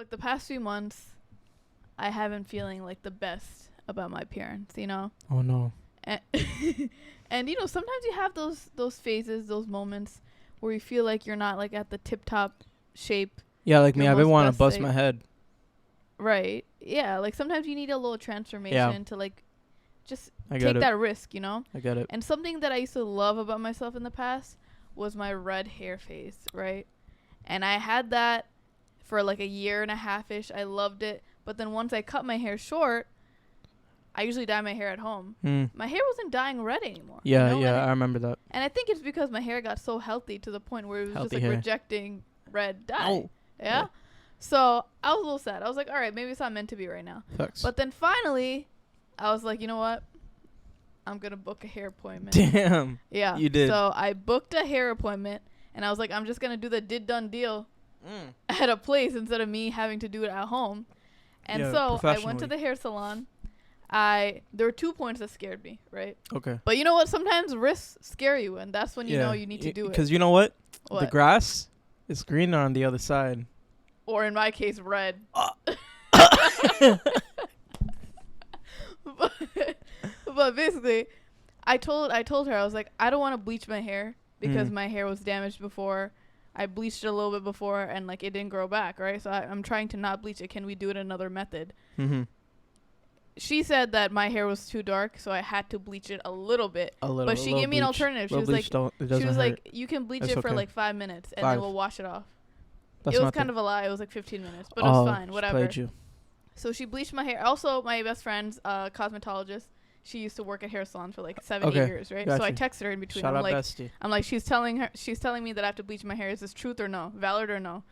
like the past few months, I have been feeling like the best about my appearance, you know? Oh no. And, and you know, sometimes you have those phases, those moments where you feel like you're not like at the tip top shape. Yeah, like me, I've been wanting to bust shape. my head. Right. Yeah, like sometimes you need a little transformation to like just take that risk, you know? I get it. And something that I used to love about myself in the past was my red hair phase, right? And I had that for like a year and a half-ish. I loved it. But then once I cut my hair short, I usually dye my hair at home. My hair wasn't dyeing red anymore. Yeah, you know? yeah, I remember that. And I think it's because my hair got so healthy to the point where it was Healthy just like hair. rejecting red dye. Oh. Yeah? So I was a little sad. I was like, all right, maybe it's not meant to be right now. Facts. But then finally, I was like, you know what? I'm going to book a hair appointment. Damn. Yeah. You did. So I booked a hair appointment, and I was like, I'm just going to do the done deal at a place instead of me having to do it at home. And so I went to the hair salon. There were 2 points that scared me, right? Okay. But you know what? Sometimes risks scare you, and that's when you know you need to do it. Because you know what? The grass is greener on the other side. Or in my case, red. But basically, I told her, I was like, I don't want to bleach my hair because my hair was damaged before. I bleached it a little bit before, and like it didn't grow back, right? So I'm trying to not bleach it. Can we do it another method? She said that my hair was too dark, so I had to bleach it a little bit. But she gave me an alternative. She was like, you can bleach it for like 5 minutes, and then we'll wash it off. It was kind of a lie. It was like 15 minutes, but it was fine. Whatever. So she bleached my hair. Also, my best friend's cosmetologist. She used to work at hair salons for like 7 years, right? So I texted her in between. Shout out bestie. I'm like, she's telling me that I have to bleach my hair. Is this truth or no? Valid or no?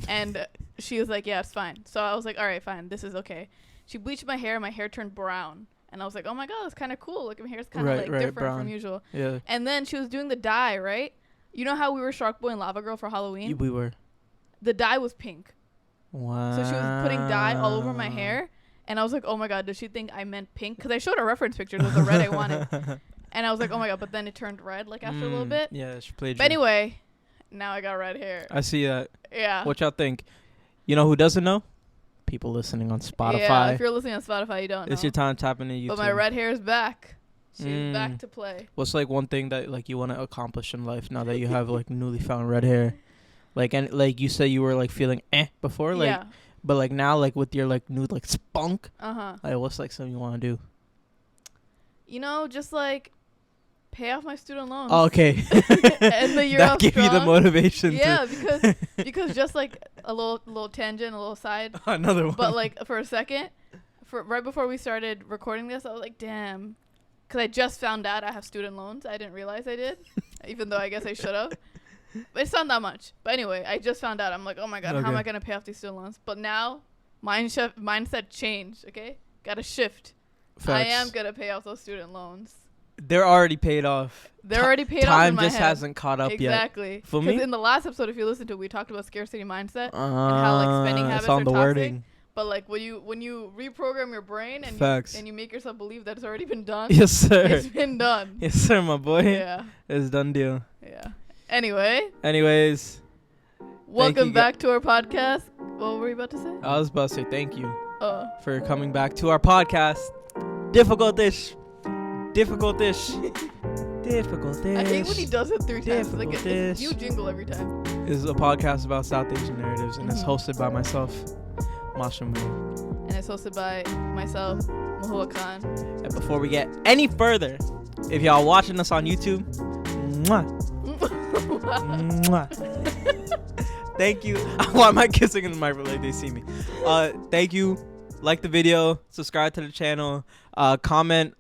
And she was like, yeah, it's fine. So I was like, all right, fine. This is okay. She bleached my hair. My hair turned brown. And I was like, oh my God, that's kind of cool. Like, my hair's kind of different from usual. Yeah. And then she was doing the dye, right? You know how we were Shark Boy and Lava Girl for Halloween? We were. The dye was pink. Wow. So she was putting dye all over my hair. And I was like, oh my God, does she think I meant pink? Because I showed her reference pictures of the red I wanted. And I was like, oh my God, but then it turned red like after a little bit. Yeah, she played But anyway, now I got red hair. I see that. Yeah. What y'all think? You know who doesn't know? People listening on Spotify. Yeah, if you're listening on Spotify, you don't know. It's your time tapping into YouTube. But my red hair is back. She's back to play. What's like one thing that like you want to accomplish in life now that you have like newly found red hair? Like, and like you said you were like feeling before, like but like now like with your like new like spunk, like what's like something you want to do? You know, just like pay off my student loans. Oh, okay. And the year that gave you the motivation. Yeah, because just like a little tangent, a little side. Another one. But like for a second, right before we started recording this, I was like, damn, because I just found out I have student loans. I didn't realize I did, even though I guess I should have. But it's not that much. But anyway, I just found out. I'm like, oh my God, how am I going to pay off these student loans? But now, mindset changed, okay? Got to shift. Facts. I am going to pay off those student loans. They're already paid off. They're already paid off in my head. Time just hasn't caught up yet. Exactly. For me? Because in the last episode, if you listen to it, we talked about scarcity mindset and how like spending habits are toxic. Wording. But like when you reprogram your brain and you make yourself believe that it's already been done. Yes, sir. It's been done. Yes, sir, my boy. Yeah. It's done deal. Yeah. Anyways. Welcome back to our podcast. What were you about to say? I was about to say thank you for coming back to our podcast. Difficult-ish. I hate when he does it 3 times. It's like a new jingle every time. This is a podcast about South Asian narratives, and it's hosted by myself, Mashamu. And it's hosted by myself, Mahua Khan. And before we get any further, if y'all watching us on YouTube, thank you. Why am I kissing in the microphone like they see me? Thank you. Like the video, subscribe to the channel, comment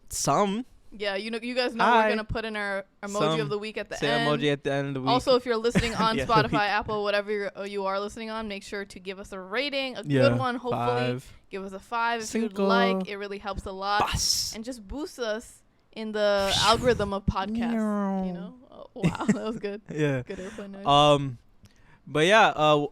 some. Yeah, you guys know we're gonna put in our emoji of the week at the end. Emoji at the end of the week. Also, if you're listening on Spotify, Apple, whatever you are listening on, make sure to give us a rating, a good one. Hopefully, 5. Give us a 5 if you'd like. It really helps a lot, and just boosts us in the algorithm of podcasts. You know, wow, that was good. Yeah, good airplane noise. But yeah,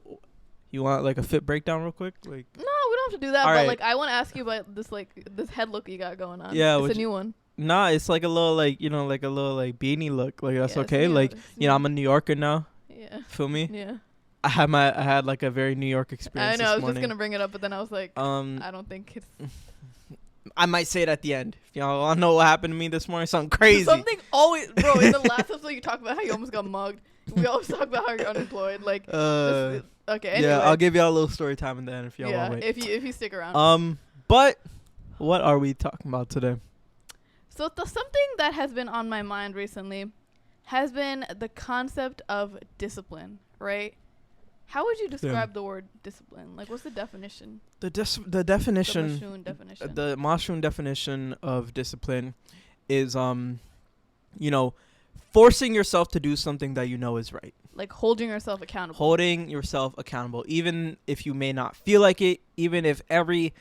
you want like a fit breakdown real quick? Like, no, we don't have to do that. But like, I want to ask you about this head look you got going on. Yeah, it's a new one. Nah, it's like a little like like a little like beanie look. Like that's okay. Like I'm a New Yorker now. Yeah. Feel me? Yeah. I had like a very New York experience. I know. I this was just morning. gonna bring it up, but then I was like, I don't think it's. I might say it at the end. If y'all want to know what happened to me this morning, something crazy. Something always, bro. In the last episode, you talk about how you almost got mugged. We always talk about how you're unemployed. Like, okay. Anyway. Yeah, I'll give y'all a little story time and then if y'all want. If you stick around. But what are we talking about today? So something that has been on my mind recently has been the concept of discipline, right? How would you describe the word discipline? Like, what's the definition? The definition. The mushroom definition of discipline is forcing yourself to do something that you know is right. Like holding yourself accountable. Even if you may not feel like it, even if every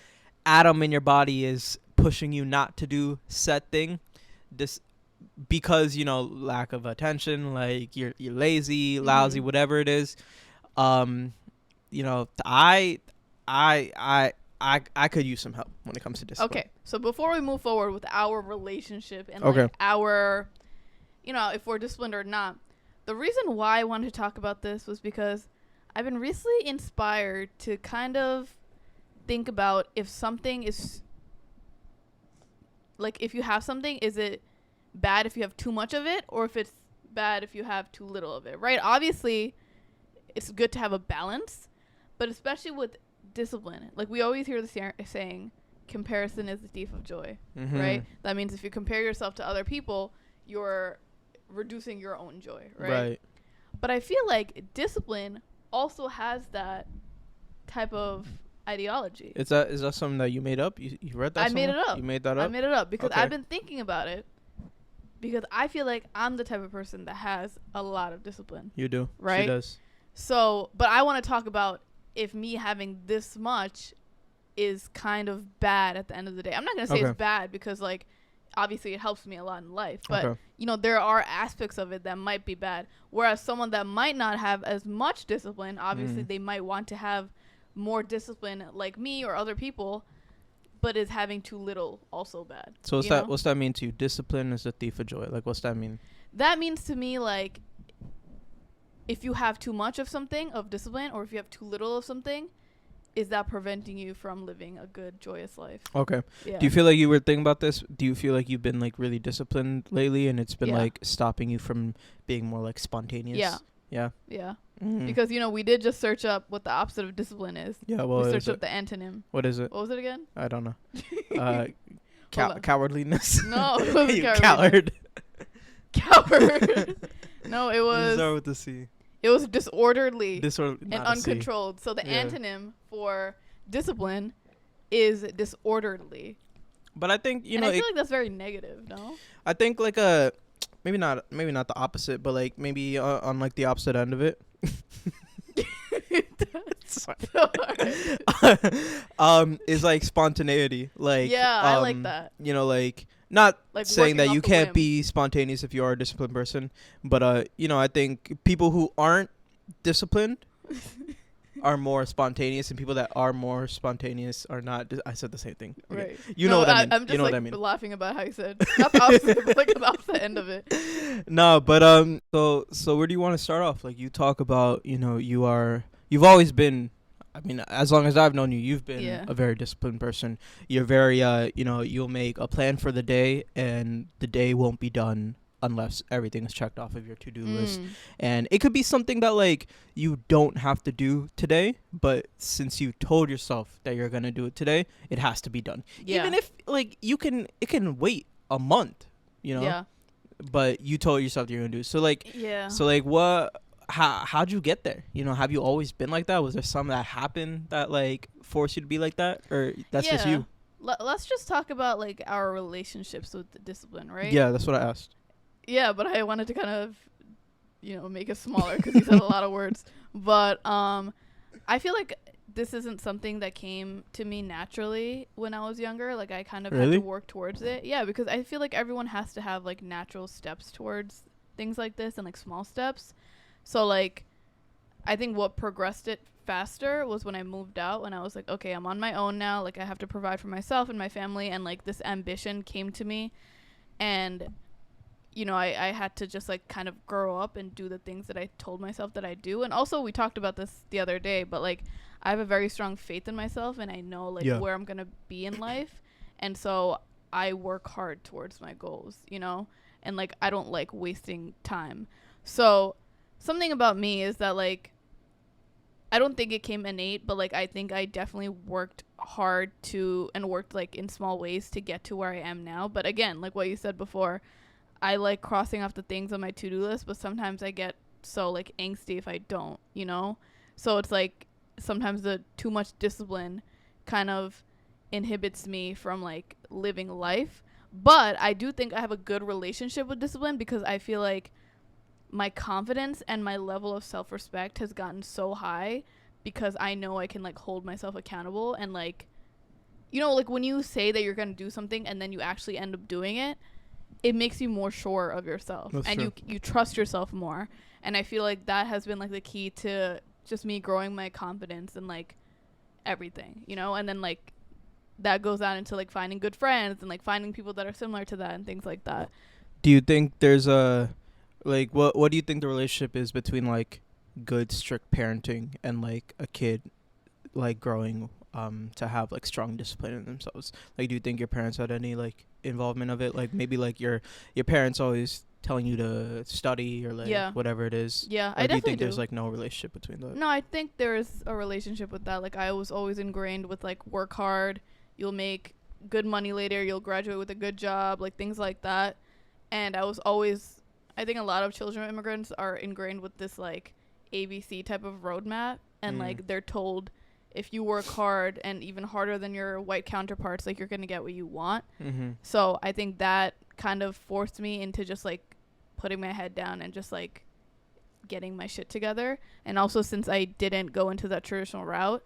atom in your body is pushing you not to do said thing, because lack of attention, like you're lazy, lousy, whatever it is. I could use some help when it comes to discipline. Okay, so before we move forward with our relationship and like our, if we're disciplined or not, the reason why I wanted to talk about this was because I've been recently inspired to kind of think about if something is, like, if you have something, is it bad if you have too much of it, or if it's bad if you have too little of it, right? Obviously, it's good to have a balance, but especially with discipline, like we always hear the saying, comparison is the thief of joy, right? That means if you compare yourself to other people, you're reducing your own joy, right? But I feel like discipline also has that type of ideology. Is that something that you made up? You read that? I made it up. You made that up? I made it up because I've been thinking about it, because I feel like I'm the type of person that has a lot of discipline. You do, right? She does. So, but I want to talk about if me having this much is kind of bad at the end of the day. I'm not going to say it's bad because, like, obviously it helps me a lot in life. But, there are aspects of it that might be bad. Whereas someone that might not have as much discipline, obviously they might want to have more discipline like me or other people, but is having too little also bad. So what's that mean to you? Discipline is a thief of joy. Like, what's that mean? That means to me, like, if you have too much of something, of discipline, or if you have too little of something, is that preventing you from living a good, joyous life? Okay. Yeah. Do you feel like you were thinking about this? Do you feel like you've been, like, really disciplined lately and it's been, like, stopping you from being more, like, spontaneous? Yeah. Yeah? Yeah. Because, we did just search up what the opposite of discipline is. Yeah, well, we searched up the antonym. What is it? What was it again? I don't know. Cowardliness? No, it wasn't you coward. Coward. No, it was... Start with the C. It was disorderly and uncontrolled. So the antonym for discipline is disorderly. But I think, I feel like that's very negative, no? I think like maybe not the opposite, but like maybe on like the opposite end of it. Is like spontaneity. Like I like that. Like not like saying that you can't whim. be spontaneous if you are a disciplined person, but I think people who aren't disciplined are more spontaneous, and people that are more spontaneous are not. I said the same thing. Okay. Right. You know what I mean. I'm just you know like what I mean. laughing about how you said not the opposite, but like the opposite end of it. No, but so where do you want to start off? Like, you talk about, you've always been, I mean, as long as I've known you, you've been a very disciplined person. You're very, you'll make a plan for the day, and the day won't be done unless everything is checked off of your to-do list. And it could be something that, like, you don't have to do today, but since you told yourself that you're going to do it today, it has to be done. Yeah. Even if, like, it can wait a month, Yeah. But you told yourself you're going to do it. So, like, how'd you get there? Have you always been like that? Was there something that happened that, like, forced you to be like that? Or that's just you? Let's just talk about, like, our relationships with the discipline, right? Yeah, that's what I asked. Yeah, but I wanted to kind of, make it smaller because you said a lot of words. But I feel like this isn't something that came to me naturally when I was younger. Like, I kind of had to work towards it. Yeah, because I feel like everyone has to have, like, natural steps towards things like this and, like, small steps. So, like, I think what progressed it faster was when I moved out, when I was like, okay, I'm on my own now. Like, I have to provide for myself and my family. And, like, this ambition came to me. And I had to just like kind of grow up and do the things that I told myself that I do. And also we talked about this the other day, but like I have a very strong faith in myself, and I know like where I'm going to be in life. And so I work hard towards my goals, and like I don't like wasting time. So something about me is that like I don't think it came innate, but like I think I definitely worked hard and worked like in small ways to get to where I am now. But again, like what you said before, I like crossing off the things on my to-do list, but sometimes I get so like angsty if I don't, So it's like sometimes the too much discipline kind of inhibits me from like living life. But I do think I have a good relationship with discipline, because I feel like my confidence and my level of self-respect has gotten so high because I know I can like hold myself accountable. And like, like when you say that you're going to do something and then you actually end up doing it, it makes you more sure of yourself. That's and true. You trust yourself more. And I feel like that has been like the key to just me growing my confidence and like everything, and then like that goes out into like finding good friends and like finding people that are similar to that and things like that. Do you think there's a like what do you think the relationship is between like good strict parenting and like a kid like growing to have like strong discipline in themselves? Like, do you think your parents had any like involvement of it? Like maybe like your parents always telling you to study or like whatever it is. Yeah, or I definitely do you think there's like no relationship between that? No, I think there is a relationship with that. Like I was always ingrained with like work hard, you'll make good money later, you'll graduate with a good job, like things like that. And I think a lot of children of immigrants are ingrained with this like ABC type of roadmap, and like they're told if you work hard and even harder than your white counterparts, like you're gonna get what you want. So I think that kind of forced me into just like putting my head down and just like getting my shit together. And also, since I didn't go into that traditional route,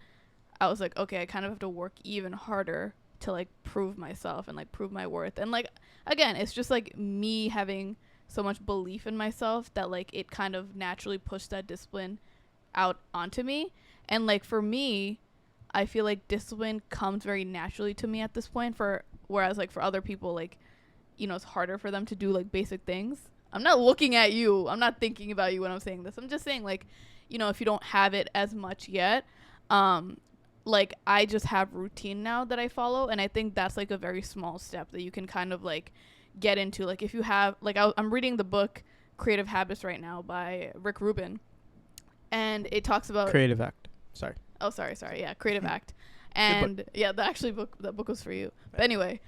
I was like, okay, I kind of have to work even harder to like prove myself and like prove my worth. And like again, it's just like me having so much belief in myself that like it kind of naturally pushed that discipline out onto me. And like for me, I feel like discipline comes very naturally to me at this point, whereas like for other people, like it's harder for them to do like basic things. I'm not looking at you, I'm not thinking about you when I'm saying this. I'm just saying like if you don't have it as much yet, like I just have routine now that I follow, and I think that's like a very small step that you can kind of like get into. Like if you have like I'm reading the book Creative Habits right now by Rick Rubin, and it talks about Creative Act. Sorry. Yeah, Creative Act. And yeah, that book was for you. But anyway,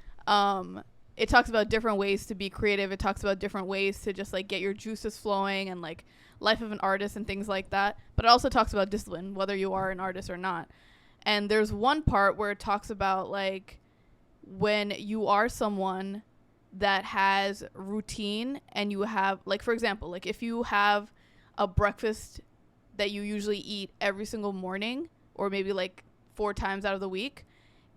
it talks about different ways to be creative. It talks about different ways to just like get your juices flowing and like life of an artist and things like that. But it also talks about discipline, whether you are an artist or not. And there's one part where it talks about like when you are someone that has routine and you have like, for example, like if you have a breakfast that you usually eat every single morning, or maybe like 4 times out of the week,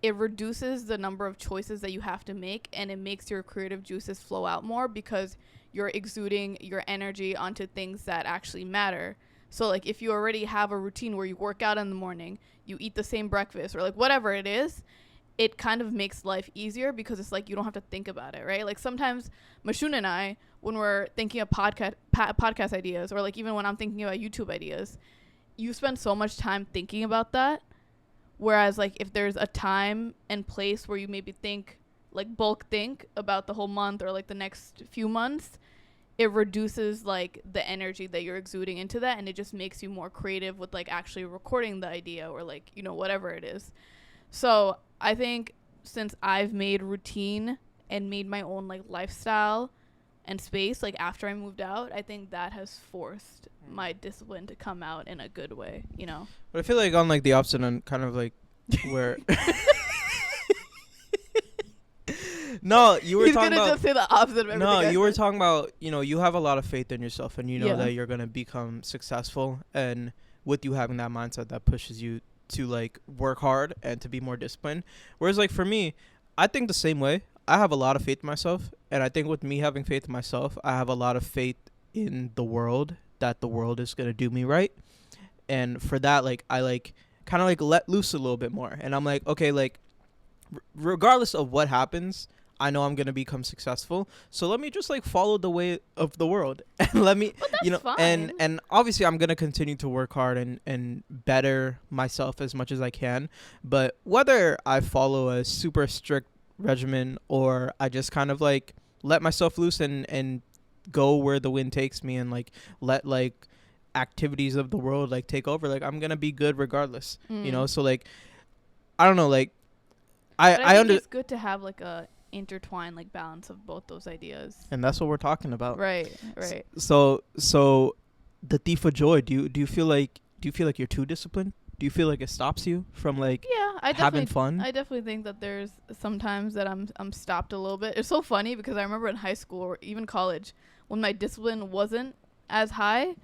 it reduces the number of choices that you have to make, and it makes your creative juices flow out more because you're exuding your energy onto things that actually matter. So like if you already have a routine where you work out in the morning, you eat the same breakfast, or like whatever it is, it kind of makes life easier because it's like you don't have to think about it, right? Like sometimes Mashun and I, when we're thinking of podcast ideas, or like even when I'm thinking about YouTube ideas, you spend so much time thinking about that. Whereas like if there's a time and place where you maybe think, like bulk think about the whole month or like the next few months, it reduces like the energy that you're exuding into that, and it just makes you more creative with like actually recording the idea or like, whatever it is. So I think since I've made routine and made my own like lifestyle and space, like after I moved out, I think that has forced my discipline to come out in a good way, But I feel like on like the opposite end, kind of like where no, you were He's talking gonna about, just say the opposite of everything. No, you were talking about, you have a lot of faith in yourself, and that you're gonna become successful, and with you having that mindset, that pushes you to like work hard and to be more disciplined. Whereas like for me, I think the same way. I have a lot of faith in myself, and I think with me having faith in myself, I have a lot of faith in the world, that the world is gonna do me right. And for that, like I like kind of like let loose a little bit more, and I'm like, okay, like regardless of what happens, I know I'm going to become successful. So let me just like follow the way of the world. And let me, fine. and obviously I'm going to continue to work hard and better myself as much as I can. But whether I follow a super strict regimen or I just kind of like let myself loose and go where the wind takes me and like let like activities of the world like take over, like I'm going to be good regardless, So like, I don't know, like, I think it's good to have like a intertwined like balance of both those ideas, and that's what we're talking about. Right. So the thief of joy. Do you feel like you're too disciplined? Do you feel like it stops you from like having fun? I definitely think that there's sometimes that I'm stopped a little bit. It's so funny because I remember in high school or even college when my discipline wasn't as high.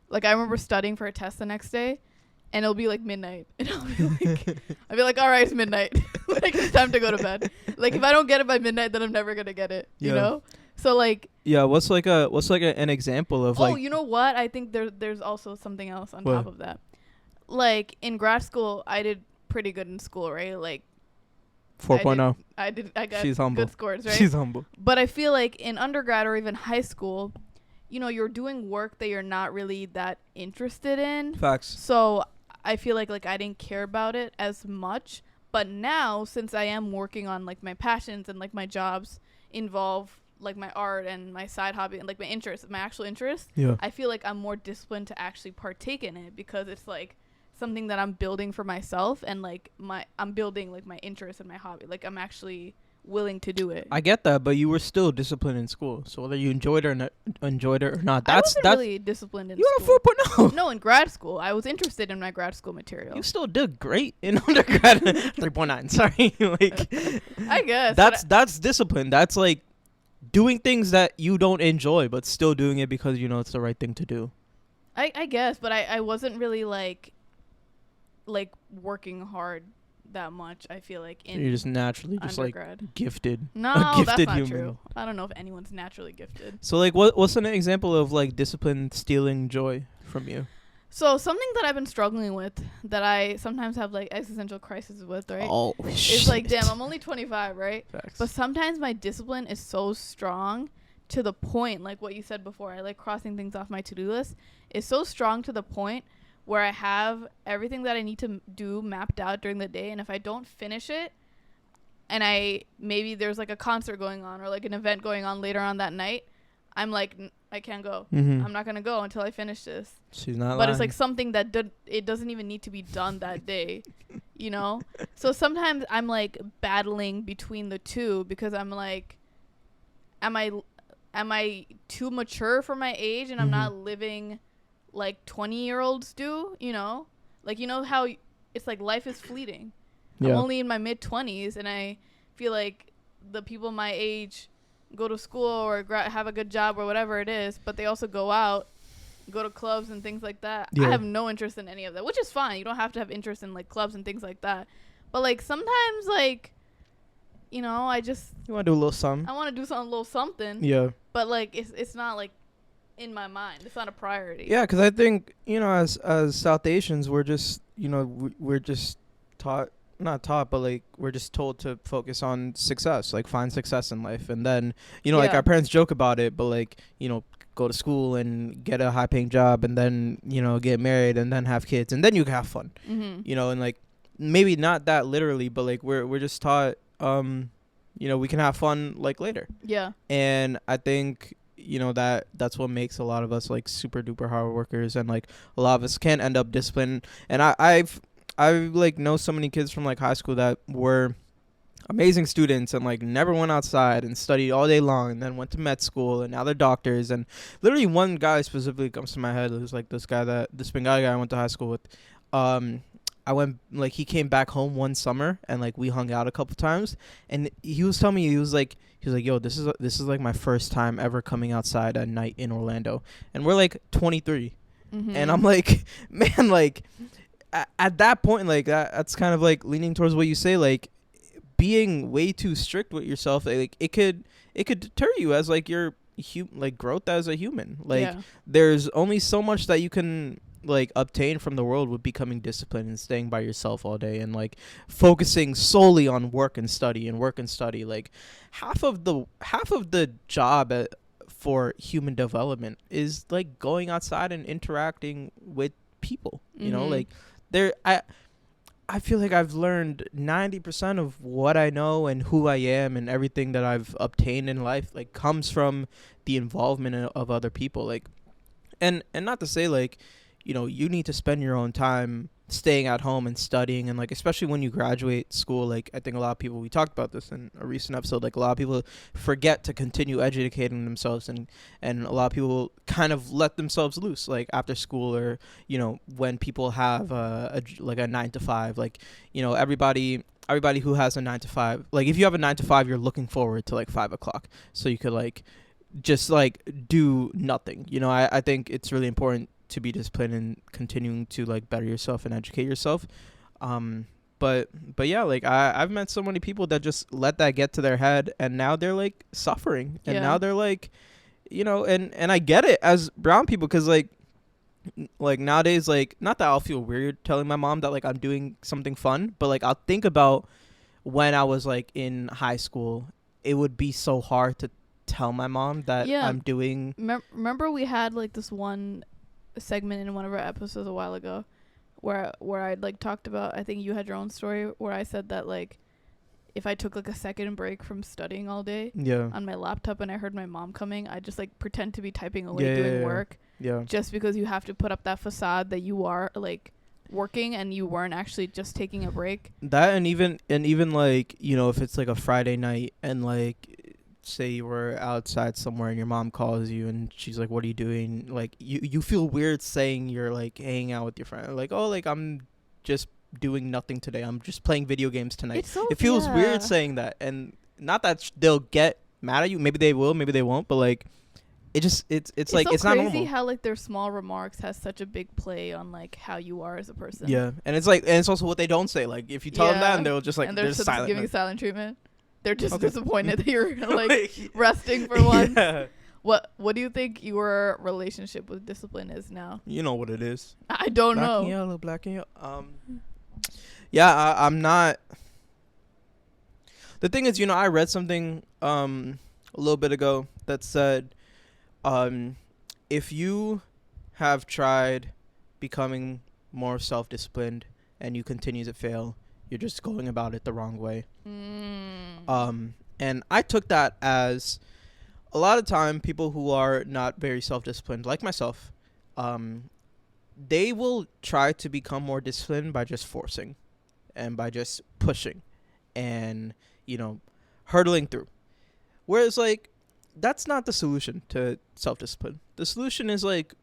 Like I remember studying for a test the next day. And it'll be like midnight, and I'll be like, all right, it's midnight. Like it's time to go to bed. Like if I don't get it by midnight, then I'm never gonna get it. You know. So like. Yeah. What's an example of like? Oh, you know what? I think there's also something else on top of that. Like in grad school, I did pretty good in school, right? Like. 4.0. I got She's humble. Good scores, right? She's humble. But I feel like in undergrad or even high school, you're doing work that you're not really that interested in. Facts. So I feel like I didn't care about it as much. But now, since I am working on like my passions and like my jobs involve like my art and my side hobby and like my interests, my actual interests, I feel like I'm more disciplined to actually partake in it because it's like something that I'm building for myself and like I'm building like my interest and my hobby. Like I'm actually willing to do it. I get that, but you were still disciplined in school. So whether you enjoyed it or not, I wasn't really disciplined in school. You got a 4.0. No, in grad school. I was interested in my grad school material. You still did great in undergrad. 3.9. Sorry. Like I guess. That's discipline. That's like doing things that you don't enjoy, but still doing it because you know it's the right thing to do. I guess, but I wasn't really like working hard that much. I feel like in you're just naturally just undergrad. Like gifted. No, gifted that's not human. true. I don't know if anyone's naturally gifted. So like what's an example of like discipline stealing joy from you? So something that I've been struggling with that I sometimes have like existential crises with, right? Oh, it's like, damn, I'm only 25, right? Facts. But sometimes my discipline is so strong to the point, like what you said before, I like crossing things off my to-do list, is so strong to the point where I have everything that I need to do mapped out during the day, and if I don't finish it, and maybe there's like a concert going on or like an event going on later on that night, I'm like, I can't go. Mm-hmm. I'm not gonna go until I finish this. She's not. But lying. It's like something that it doesn't even need to be done that day, So sometimes I'm like battling between the two because I'm like, am I too mature for my age and I'm not living like 20-year-olds do, like how it's like life is fleeting. I'm only in my mid-20s and I feel like the people my age go to school or have a good job or whatever it is, but they also go out, go to clubs and things like that. I have no interest in any of that, which is fine. You don't have to have interest in like clubs and things like that, but like sometimes like I just you want to do a little something. I want to do a little something, but like it's not like in my mind. It's not a priority. Yeah, because I think, as South Asians, we're just, we're just not taught, but like we're just told to focus on success, like find success in life. And then, like our parents joke about it, but like, go to school and get a high paying job and then, get married and then have kids and then you can have fun, and like maybe not that literally, but like we're just taught, we can have fun like later. Yeah. And I think, that's what makes a lot of us like super duper hard workers, and like a lot of us can end up disciplined. And I like know so many kids from like high school that were amazing students and like never went outside and studied all day long and then went to med school and now they're doctors. And literally one guy specifically comes to my head who's like this Bengali guy I went to high school with. He came back home one summer and like we hung out a couple times, and he was telling me, he was like, yo, this is like my first time ever coming outside at night in Orlando, and we're like 23, and I'm like, man, like at that point, like that's kind of like leaning towards what you say, like being way too strict with yourself, like it could deter you as like your like growth as a human. Like there's only so much that you can like obtain from the world with becoming disciplined and staying by yourself all day and like focusing solely on work and study. Like half of the job for human development is like going outside and interacting with people. You know, like there I feel like I've learned 90% of what I know and who I am and everything that I've obtained in life like comes from the involvement of other people. Like, and not to say like, you know, you need to spend your own time staying at home and studying, and like especially when you graduate school, like I think a lot of people, we talked about this in a recent episode, like a lot of people forget to continue educating themselves, and a lot of people kind of let themselves loose like after school, or you know, when people have like a 9 to 5, like, you know, everybody who has a 9 to 5, like if you have a 9 to 5, you're looking forward to like 5 o'clock so you could like just like do nothing. You know, I think it's really important to be disciplined and continuing to like better yourself and educate yourself. But yeah, like I've met so many people that just let that get to their head, and now they're like suffering, and now they're like, you know, and I get it as brown people, because like nowadays, like, not that I'll feel weird telling my mom that like I'm doing something fun, but like I'll think about when I was like in high school, it would be so hard to tell my mom that I'm doing. Remember we had like this one segment in one of our episodes a while ago where I like talked about, I think you had your own story where I said that like if I took like a second break from studying all day on my laptop and I heard my mom coming, I just like pretend to be typing away doing work, just because you have to put up that facade that you are like working and you weren't actually just taking a break. That and even like, you know, if it's like a Friday night and like say you were outside somewhere and your mom calls you and she's like, what are you doing? Like you feel weird saying you're like hanging out with your friend, like, oh, like I'm just doing nothing today, I'm just playing video games tonight. It feels weird saying that, and not that they'll get mad at you, maybe they will, maybe they won't, but like it's like so it's not crazy normal how like their small remarks has such a big play on like how you are as a person. And it's like, and it's also what they don't say, like if you tell them that, and they'll just like, and they're just silent, giving silent treatment. They're just disappointed that you're like resting for once. What do you think your relationship with discipline is now? You know what it is. I don't know. Black and yellow. Yeah, I'm not. The thing is, you know, I read something a little bit ago that said, if you have tried becoming more self-disciplined and you continue to fail, you're just going about it the wrong way. And I took that as a lot of time people who are not very self-disciplined, like myself, they will try to become more disciplined by just forcing and by just pushing and, you know, hurdling through. Whereas, like, that's not the solution to self-discipline. The solution is, like,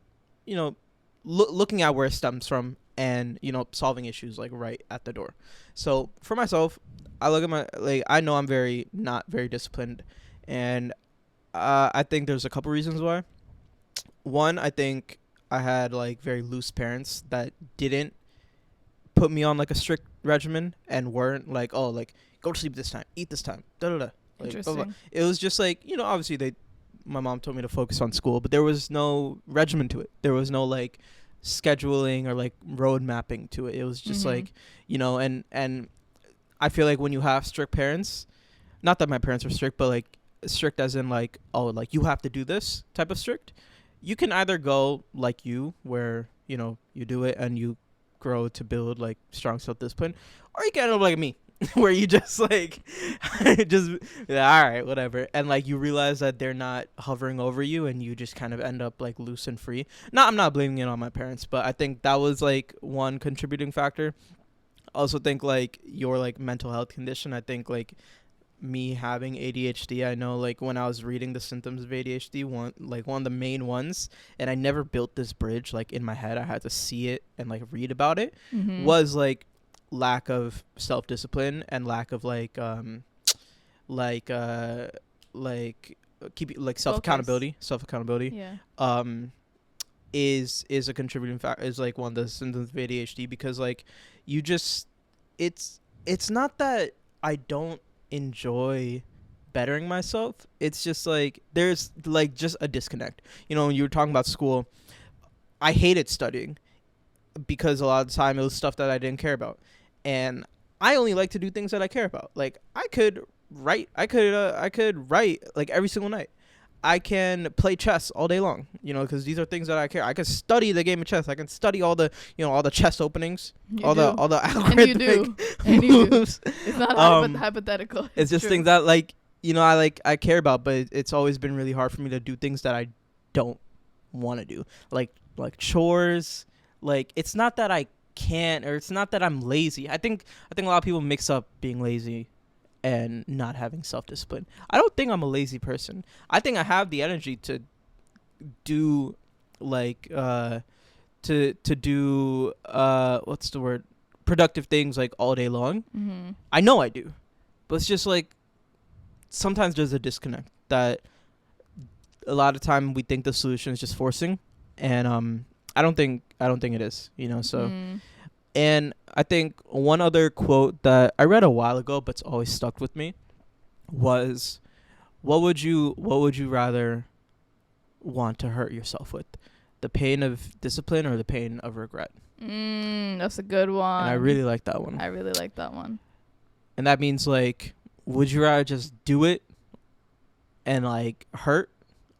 you know, looking at where it stems from and, you know, solving issues, like, right at the door. So, for myself, I look at my, like, I know I'm not very disciplined. And I think there's a couple reasons why. One, I think I had, like, very loose parents that didn't put me on, like, a strict regimen and weren't, like, oh, like, go to sleep this time, eat this time, da-da-da. Like, interesting. blah, blah. It was just, like, you know, obviously my mom told me to focus on school, but there was no regimen to it. There was no, like, scheduling or, like, road mapping to it. It was just, like, you know, and I feel like when you have strict parents, not that my parents were strict, but, like, strict as in, like, oh, like, you have to do this type of strict. You can either go like you, where, you know, you do it and you grow to build, like, strong self-discipline, or you can end up like me, where you just, like, just, yeah, all right, whatever. And, like, you realize that they're not hovering over you and you just kind of end up, like, loose and free. I'm not blaming it on my parents, but I think that was, like, one contributing factor. I also think, like, your, like, mental health condition, I think, like, me having ADHD, I know, like, when I was reading the symptoms of ADHD, one of the main ones, and I never built this bridge, like, in my head, I had to see it and, like, read about it, was, like, lack of self-discipline and lack of, like, keep, like, self-accountability, is a contributing factor, is, like, one of the symptoms of ADHD, because, like, you just, it's not that I don't enjoy bettering myself, it's just, like, there's, like, just a disconnect. You know, when you were talking about school, I hated studying, because a lot of the time it was stuff that I didn't care about. And I only like to do things that I care about. Like I could write like every single night. I can play chess all day long, because these are things that I care. I can study the game of chess. I can study all the, all the chess openings, all the algorithmic moves. It's not hypothetical. It's just true. things that I care about, but it's always been really hard for me to do things that I don't want to do, like chores. Like it's not that I can't, or it's not that I'm lazy. I think a lot of people mix up being lazy and not having self-discipline. I don't think I'm a lazy person. I think I have the energy to do what's the word, productive things like all day long. Mm-hmm. I know I do, but it's just like sometimes there's a disconnect that a lot of time we think the solution is just forcing, and I don't think it is, so. And I think one other quote that I read a while ago but's always stuck with me was, what would you rather want to hurt yourself with? The pain of discipline or the pain of regret? That's a good one. And I really like that one. And that means, like, would you rather just do it and, like, hurt?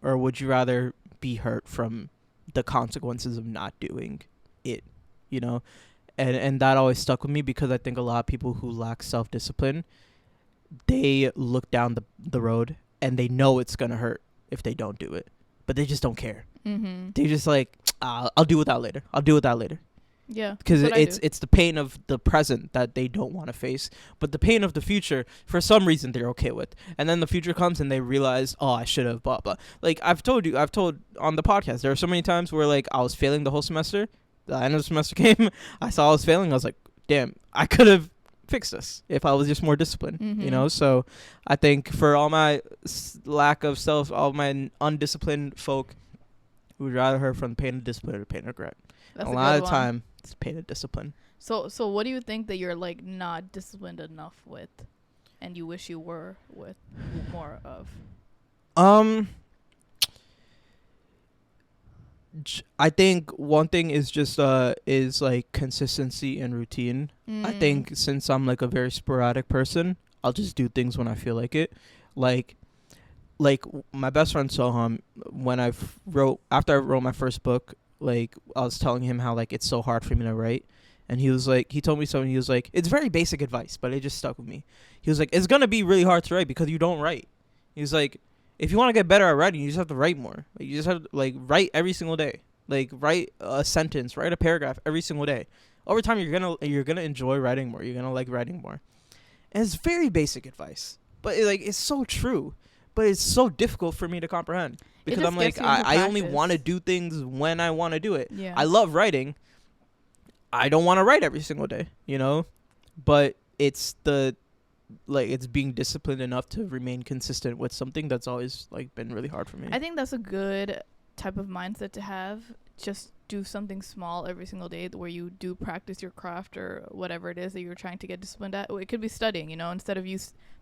Or would you rather be hurt from the consequences of not doing it, And that always stuck with me, because I think a lot of people who lack self-discipline, they look down the road and they know it's going to hurt if they don't do it, but they just don't care. Mm-hmm. They just like, I'll deal with that later. Yeah. Because it's the pain of the present that they don't want to face, but the pain of the future, for some reason, they're okay with. And then the future comes and they realize, oh, I should have, blah, blah. Like I've told on the podcast, there are so many times where like I was failing the whole semester. The end of the semester came, I saw I was failing. I was like, damn, I could have fixed this if I was just more disciplined, So I think for all my lack of self, all my undisciplined folk, would rather hear from pain of discipline or pain of regret. That's a lot of the time, it's pain of discipline. So what do you think that you're like not disciplined enough with, and you wish you were with more of? I think one thing is just is like consistency and routine. I think since I'm like a very sporadic person, I'll just do things when I feel like it. Like my best friend Soham, when after I wrote my first book, like I was telling him how like it's so hard for me to write, and he told me something. He was like, it's very basic advice, but it just stuck with me. He was like, it's gonna be really hard to write because you don't write. He was like, if you want to get better at writing, you just have to write more. Like, you just have to like write every single day. Like write a sentence, write a paragraph every single day. Over time, you're gonna enjoy writing more. You're gonna like writing more. And it's very basic advice, but it's so true. But it's so difficult for me to comprehend, because I'm like, I only want to do things when I want to do it. Yeah. I love writing. I don't want to write every single day, But it's it's being disciplined enough to remain consistent with something that's always like been really hard for me. I think that's a good type of mindset to have. Just do something small every single day where you do practice your craft or whatever it is that you're trying to get disciplined at. It could be studying, instead of you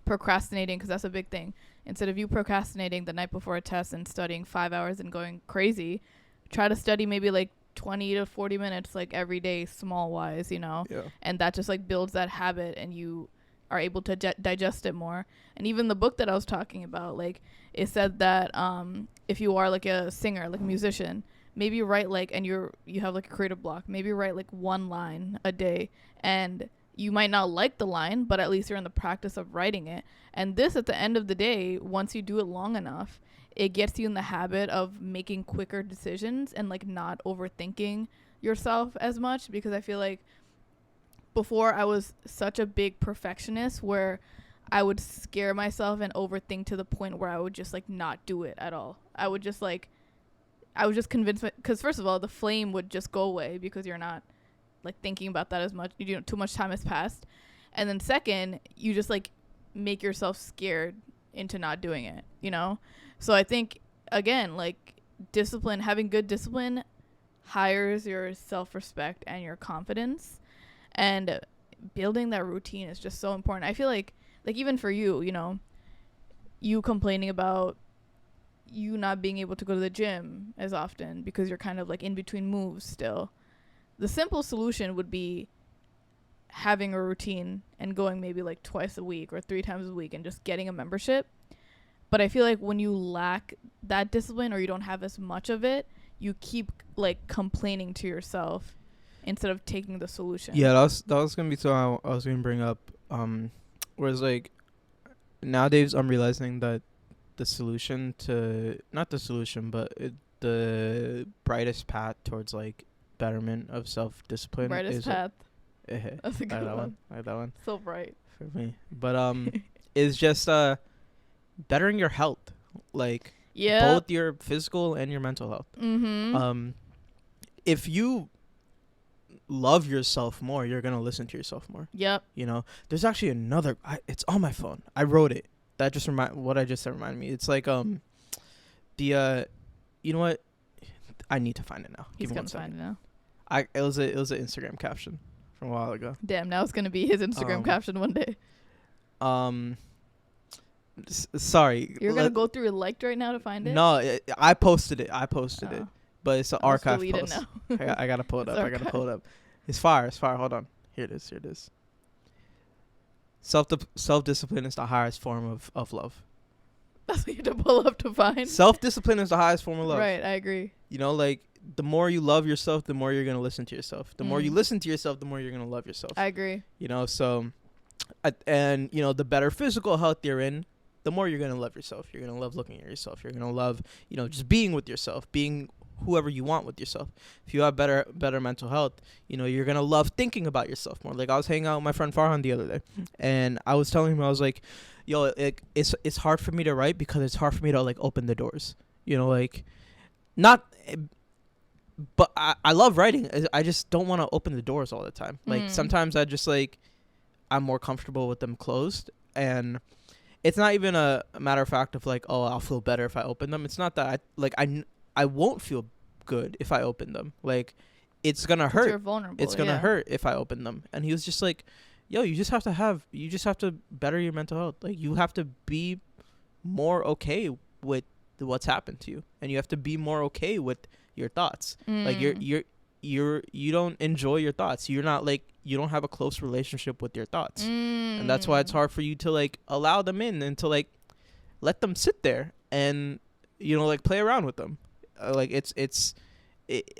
procrastinating, because that's a big thing. Instead of you procrastinating the night before a test and studying 5 hours and going crazy, try to study maybe like 20 to 40 minutes like every day, small wise, Yeah. And that just like builds that habit, and you are able to digest it more. And even the book that I was talking about, like it said that if you are like a singer, like a musician, maybe write and you have like a creative block, maybe write like one line a day, and you might not like the line, but at least you're in the practice of writing it. And this, at the end of the day, once you do it long enough, it gets you in the habit of making quicker decisions and like not overthinking yourself as much. Because I feel like before I was such a big perfectionist where I would scare myself and overthink to the point where I would just like not do it at all. I would just convince because first of all, the flame would just go away because you're not like thinking about that as much. Too much time has passed. And then second, you just like make yourself scared into not doing it, So I think, again, like discipline, having good discipline hires your self-respect and your confidence, and building that routine is just so important. I feel like even for you, you complaining about you not being able to go to the gym as often because you're kind of like in between moves still. the simple solution would be having a routine and going maybe like twice a week or 3 times a week and just getting a membership. But I feel like when you lack that discipline or you don't have as much of it, you keep like complaining to yourself instead of taking the solution. Yeah, that was gonna be so I was gonna bring up. Whereas like nowadays I'm realizing that the solution to not the solution, but the brightest path towards like betterment of self-discipline Brightest path. That's a good one. I like that one. So bright for me, but is just bettering your health, like both your physical and your mental health. If you love yourself more, you're gonna listen to yourself more. Yep. You know, there's actually another. It's on my phone. I wrote it. That just what I just said reminded me. It's like you know what? I need to find it now. He's gonna find it now. It was an Instagram caption from a while ago. Damn, now it's gonna be his Instagram caption one day. Sorry. You're gonna go through it liked right now to find it? No, I posted it. it. But it's an archive post. It now. I gotta pull it up. It's fire. Hold on. Here it is. Self-discipline is the highest form of love. That's what you have to pull up to find. Self-discipline is the highest form of love. Right, I agree. You know, like, the more you love yourself, the more you're going to listen to yourself. The more you listen to yourself, the more you're going to love yourself. I agree. You know, so, and, you know, the better physical health you're in, the more you're going to love yourself. You're going to love looking at yourself. You're going to love, you know, just being with yourself, being whoever you want with yourself. If you have better mental health, you know, you're going to love thinking about yourself more. Like, I was hanging out with my friend Farhan the other day, and I was telling him, I was like, yo, it's hard for me to write because it's hard for me to, like, open the doors. You know, like, not... But I love writing. I just don't want to open the doors all the time. Like, sometimes I just, like, I'm more comfortable with them closed. And it's not even a matter of fact of, like, oh, I'll feel better if I open them. It's not that. I won't feel good if I open them. Like, it's going to hurt. You're vulnerable. It's going to hurt if I open them. And he was just like, yo, you just have to better your mental health. Like, you have to be more okay with what's happened to you. And you have to be more okay with your thoughts. Like, you don't enjoy your thoughts. You're not, like, you don't have a close relationship with your thoughts. And that's why it's hard for you to, like, allow them in and to, like, let them sit there and, you know, like, play around with them.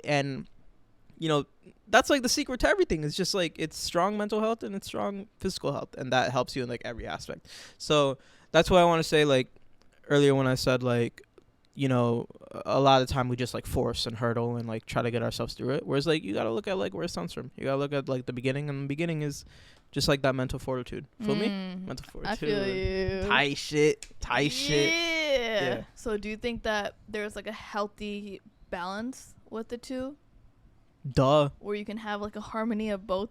And, you know, that's, like, the secret to everything. It's just, like, it's strong mental health and it's strong physical health, and that helps you in, like, every aspect. So that's why I want to say, like, earlier when I said, like, you know, a lot of the time we just, like, force and hurdle and, like, try to get ourselves through it. Whereas, like, you got to look at, like, where it stems from. You got to look at, like, the beginning, and the beginning is just, like, that mental fortitude. Feel me? Mental fortitude. I feel you. Tight shit. Yeah. So do you think that there's, like, a healthy balance with the two? Duh. Where you can have, like, a harmony of both?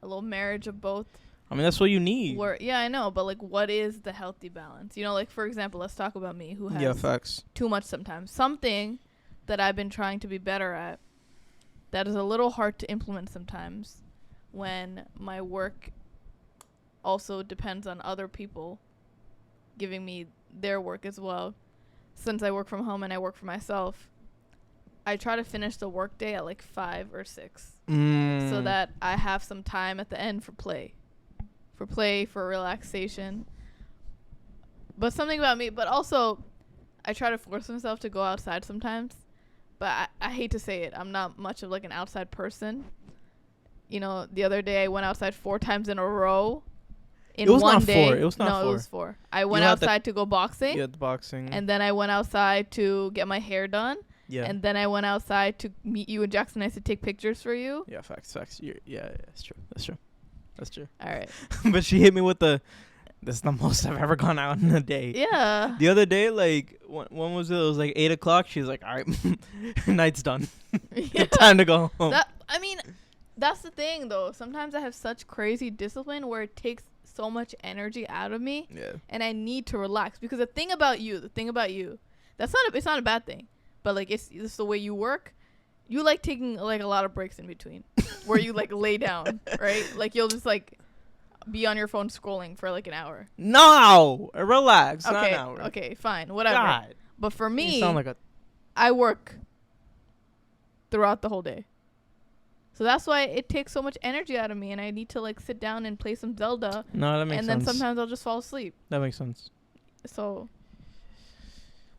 A little marriage of both? I mean, that's what you need. Yeah, I know, but, like, what is the healthy balance? You know, like, for example, let's talk about me, who has facts. Too much sometimes. Something that I've been trying to be better at that is a little hard to implement sometimes when my work also depends on other people giving me their work as well. Since I work from home and I work for myself, I try to finish the workday at, like, 5 or 6 so that I have some time at the end for play, for relaxation. But something about me, but also I try to force myself to go outside sometimes, but I hate to say it, I'm not much of, like, an outside person. You know, the other day I went outside 4 times in a row in one day. It was not 4. No, it was 4. I went outside to go boxing. Yeah, the boxing. And then I went outside to get my hair done. Yeah. And then I went outside to meet you in Jackson Heights to take pictures for you. Yeah, facts. Yeah, that's true. All right. But she hit me with this is the most I've ever gone out in a day. Yeah. The other day, like, when was it? It was like 8 o'clock. She's like, all right, night's done. Yeah. Time to go home. That's the thing, though. Sometimes I have such crazy discipline where it takes so much energy out of me. Yeah. And I need to relax. Because the thing about you, it's not a bad thing. But, like, it's the way you work. You like taking, like, a lot of breaks in between where you, like, lay down, right? Like, you'll just, like, be on your phone scrolling for, like, an hour. No, relax. Not an hour. Okay, fine, whatever. God. But for me, you sound like I work throughout the whole day. So that's why it takes so much energy out of me, and I need to like sit down and play some Zelda. No, that makes sense. And then sometimes I'll just fall asleep. That makes sense. So,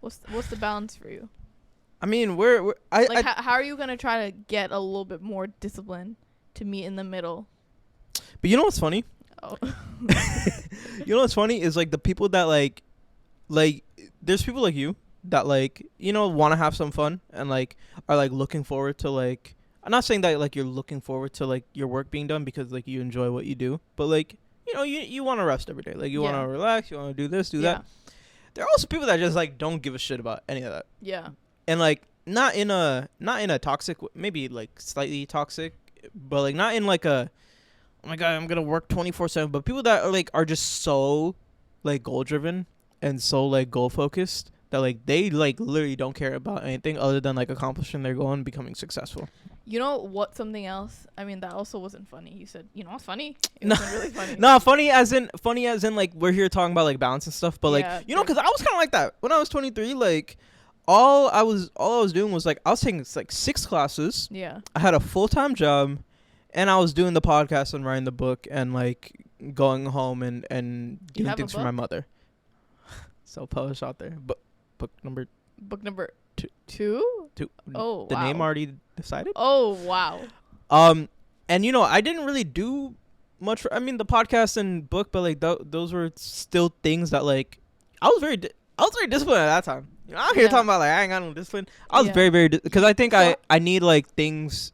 what's the balance for you? I mean, how are you gonna try to get a little bit more discipline to meet in the middle? But you know what's funny? Oh. You know what's funny is like the people that like there's people like you that like, you know, want to have some fun and like are like looking forward to like, I'm not saying that like you're looking forward to like your work being done because like you enjoy what you do, but like, you know, you want to rest every day. Like you want to relax, you want to do this, do that. There are also people that just like don't give a shit about any of that. Yeah. And like not in a toxic, maybe like slightly toxic, but like not in like a, oh my God, I'm going to work 24/7, but people that are like are just so like goal driven and so like goal focused that like they like literally don't care about anything other than like accomplishing their goal and becoming successful. You know what? Something else. I mean, that also wasn't funny. You said, you know, what's funny? It wasn't really funny. No, funny as in like we're here talking about like balance and stuff. But like, you know, because I was kind of like that when I was 23. Like, all I was doing was like I was taking like 6 classes. Yeah. I had a full-time job, and I was doing the podcast and writing the book and like going home and doing things for my mother. Self-published out there, but book number 2. Oh, the name already decided. Oh, wow. And you know, I didn't really do much. I mean, the podcast and book, but like those were still things that like I was very disciplined at that time. You know, I'm here talking about like I ain't got no discipline. I was very because I think I need like things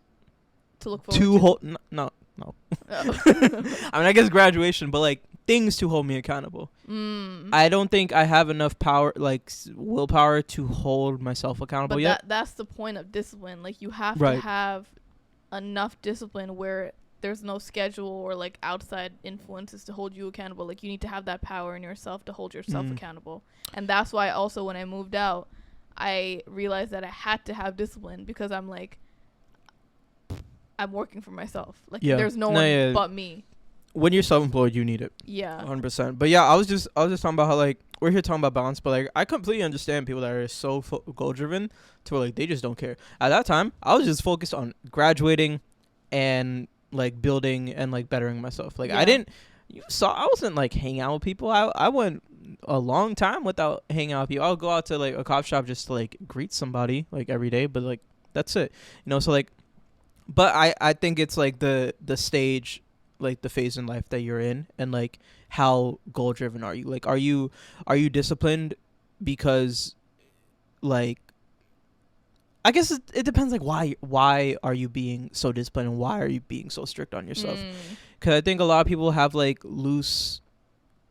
to look forward to. Hold. No. Oh. I mean, I guess graduation, but like things to hold me accountable. I don't think I have enough power, like willpower, to hold myself accountable yet. That's the point of discipline. Like you have to have enough discipline where there's no schedule or like outside influences to hold you accountable. Like you need to have that power in yourself to hold yourself accountable. And that's why also when I moved out, I realized that I had to have discipline because I'm like, I'm working for myself. Like there's no one but me. When you're self-employed, you need it. Yeah. 100%. But yeah, I was just talking about how like we're here talking about balance, but like I completely understand people that are so goal-driven to where like they just don't care. At that time, I was just focused on graduating and like building and like bettering myself. Like I wasn't like hanging out with people. I went a long time without hanging out with people. I'll go out to like a coffee shop just to like greet somebody like every day, but like that's it. You know, so like, but I think it's like the stage, like the phase in life that you're in, and like how goal driven are you? Like are you disciplined because like I guess it depends like why are you being so disciplined and why are you being so strict on yourself? Because I think a lot of people have like loose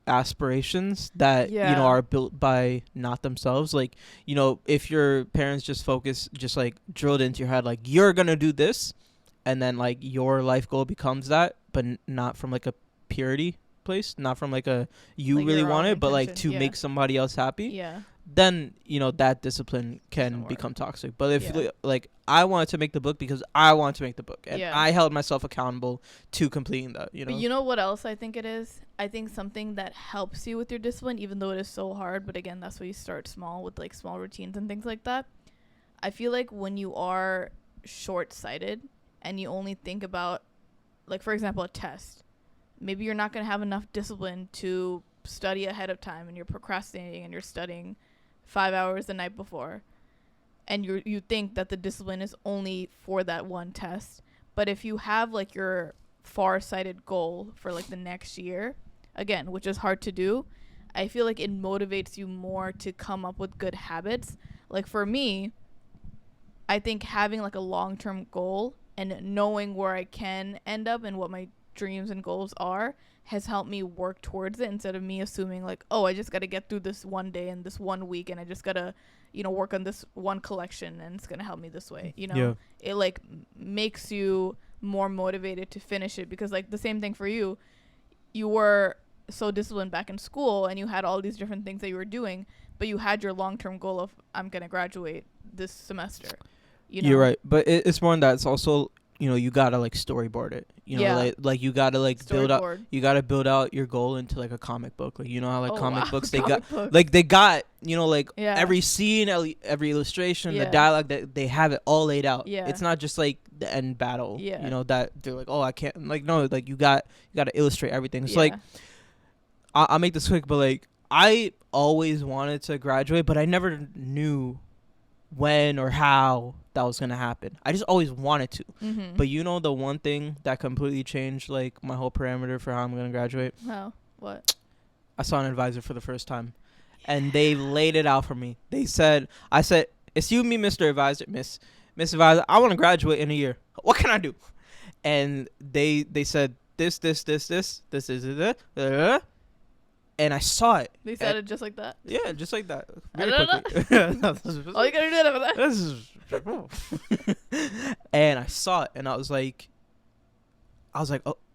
aspirations that you know are built by not themselves. Like, you know, if your parents just like drilled into your head like you're gonna do this, and then like your life goal becomes that, but not from like a purity place, not from like a you like really want it, but like to make somebody else happy, then you know that discipline can become toxic. But if like I wanted to make the book because I want to make the book, and I held myself accountable to completing that, you know. But you know what else I think it is? I think something that helps you with your discipline, even though it is so hard, but again, that's why you start small with like small routines and things like that. I feel like when you are short-sighted and you only think about, like, for example, a test, maybe you're not going to have enough discipline to study ahead of time, and you're procrastinating and you're studying 5 hours the night before, and you think that the discipline is only for that one test. But if you have like your far-sighted goal for like the next year, again, which is hard to do, I feel like it motivates you more to come up with good habits. Like for me, I think having like a long-term goal and knowing where I can end up and what my dreams and goals are has helped me work towards it, instead of me assuming like, oh, I just got to get through this one day and this 1 week, and I just got to, you know, work on this one collection and it's going to help me this way. You know, it like makes you more motivated to finish it, because like the same thing for you, you were so disciplined back in school and you had all these different things that you were doing, but you had your long-term goal of I'm going to graduate this semester. You know? You're right. But it's more than that. It's also you gotta like storyboard it. Like you gotta like build out. You gotta build out your goal into like a comic book. Like how like comic books they got like they got like every scene, every illustration, the dialogue that they have it all laid out. Yeah, it's not just like the end battle. Yeah, that they're like, oh, I can't. Like no, like you gotta illustrate everything. It's like I'll make this quick, but like I always wanted to graduate, but I never knew when or how that was gonna happen. I just always wanted to. Mm-hmm. But the one thing that completely changed like my whole parameter for how I'm gonna graduate. How? What? I saw an advisor for the first time, and they laid it out for me. I said, "Excuse me, Mr. Advisor, Miss Advisor, I want to graduate in a year. What can I do?" And they said this is it. And I saw it. They said it just like that? Yeah, just like that. Very quickly. All you gotta do is that. And I saw it, and I was like,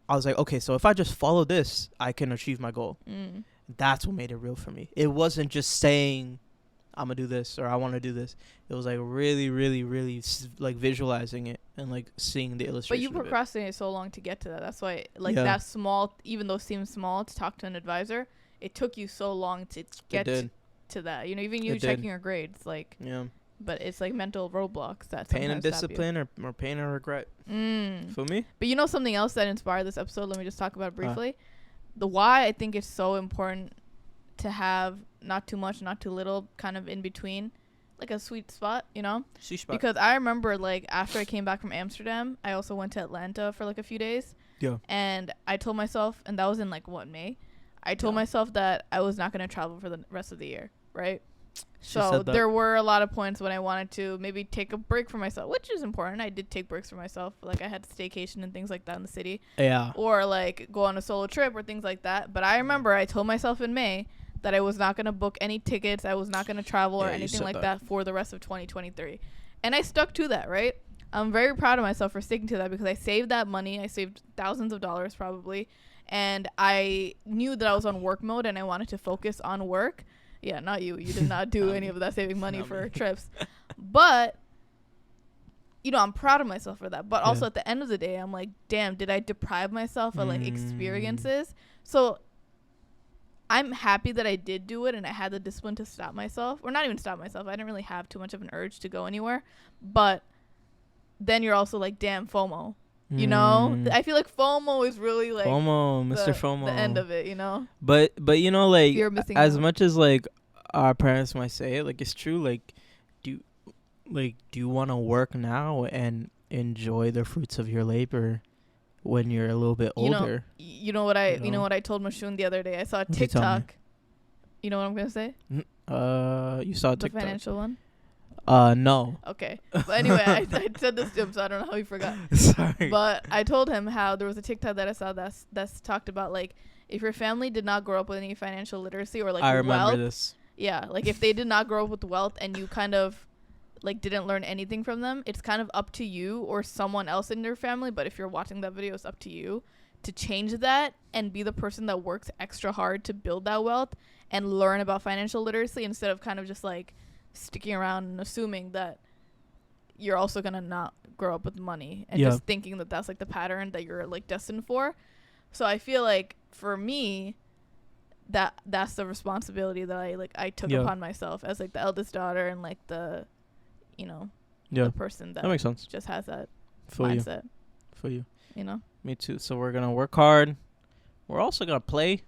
okay, so if I just follow this, I can achieve my goal. Mm. That's what made it real for me. It wasn't just saying, I'm gonna do this or I want to do this. It was like really, really, really like visualizing it and like seeing the illustration. But you procrastinated so long to get to that. That's why, like that small, even though it seems small, to talk to an advisor. It took you so long to get to that. Even you checking your grades, like. Yeah. But it's like mental roadblocks that pain and discipline or pain and regret. For me. But something else that inspired this episode. Let me just talk about it briefly. The why I think it's so important to have not too much, not too little, kind of in between, like a sweet spot. Sweet spot. Because I remember like after I came back from Amsterdam, I also went to Atlanta for like a few days. Yeah. And I told myself, and that was in like May. I told myself that I was not going to travel for the rest of the year, right? So there were a lot of points when I wanted to maybe take a break for myself, which is important. I did take breaks for myself. Like I had staycation and things like that in the city. Yeah. Or like go on a solo trip or things like that. But I remember I told myself in May that I was not going to book any tickets. I was not going to travel or anything like that for the rest of 2023. And I stuck to that, right? I'm very proud of myself for sticking to that because I saved that money. I saved thousands of dollars probably. And I knew that I was on work mode and I wanted to focus on work. Yeah, not you. You did not do any of that saving money for trips. But, I'm proud of myself for that. But also at the end of the day, I'm like, damn, did I deprive myself of like experiences? So I'm happy that I did do it and I had the discipline to stop myself. Or not even stop myself. I didn't really have too much of an urge to go anywhere. But then you're also like, damn, FOMO. I feel like FOMO is really like Mr. FOMO, the end of it. But like as much as like our parents might say it, like it's true. Like, do you want to work now and enjoy the fruits of your labor when you're a little bit older? You know what I told Mashun the other day. I saw a TikTok. You know what I'm gonna say? You saw a TikTok. The financial one. No. Okay. But anyway, I said this to him, so I don't know how he forgot. Sorry. But I told him how there was a TikTok that I saw that's talked about, like, if your family did not grow up with any financial literacy or, like, I remember this. Yeah. Like, if they did not grow up with wealth and you kind of, like, didn't learn anything from them, it's kind of up to you or someone else in your family. But if you're watching that video, it's up to you to change that and be the person that works extra hard to build that wealth and learn about financial literacy instead of kind of just, like, sticking around and assuming that you're also gonna not grow up with money and just thinking that that's like the pattern that you're like destined for. So I feel like for me that's the responsibility that I took upon myself as like the eldest daughter and like the the person that makes sense. Just has that mindset for you. Me too. So we're gonna work hard. We're also gonna play.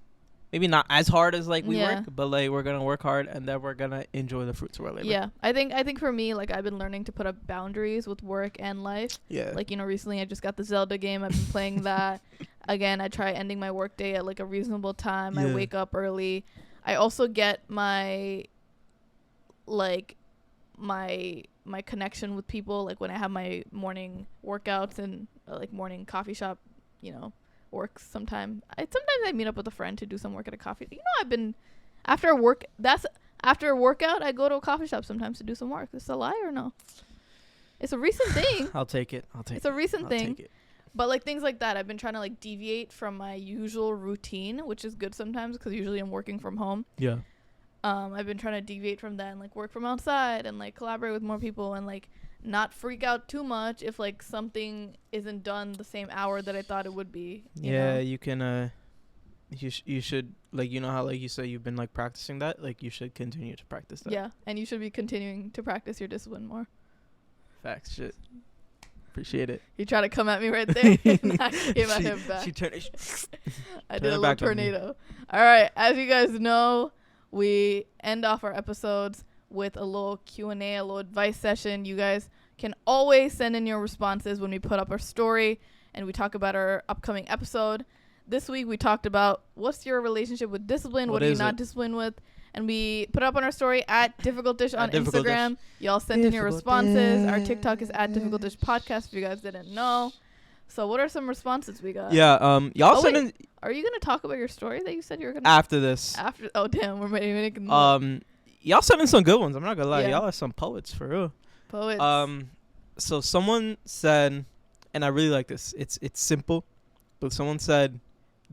Maybe not as hard as like we work, but like we're gonna work hard and then we're gonna enjoy the fruits of our labor. Yeah, I think for me, like I've been learning to put up boundaries with work and life. Yeah. Like recently I just got the Zelda game. I've been playing that. Again, I try ending my work day at like a reasonable time. Yeah. I wake up early. I also get my connection with people. Like when I have my morning workouts and like morning coffee shop, work sometimes I meet up with a friend to do some work at a coffee. I've been after a workout I go to a coffee shop sometimes to do some work. Is this a lie or no? It's a recent thing. I'll take it. It's a recent thing. But like things like that, I've been trying to like deviate from my usual routine, which is good sometimes because usually I'm working from home. Yeah. I've been trying to deviate from that and like work from outside and like collaborate with more people and like not freak out too much if like something isn't done the same hour that I thought it would be. You know? You can you should, like, you know how like you say you've been like practicing that, like you should continue to practice that. Yeah, and you should be continuing to practice your discipline more. Facts. Shit. Appreciate it. You try to come at me right there, and I came at him back. She turned. I did a little tornado. All right, as you guys know, we end off our episodes with a little Q&A, a little advice session. You guys can always send in your responses when we put up our story and we talk about our upcoming episode. This week we talked about what's your relationship with discipline, what are you not disciplined with, and we put it up on our story at Difficult Dish on Instagram. Y'all sent in your responses. Our TikTok is at Difficult Dish Podcast if you guys didn't know. So what are some responses we got? Yeah, y'all sent in. Are you gonna talk about your story that you said you were gonna after this? Oh damn, we're making y'all sent in some good ones. I'm not gonna lie, y'all are some poets for real. Poets. So someone said, and I really like this. It's simple, but someone said,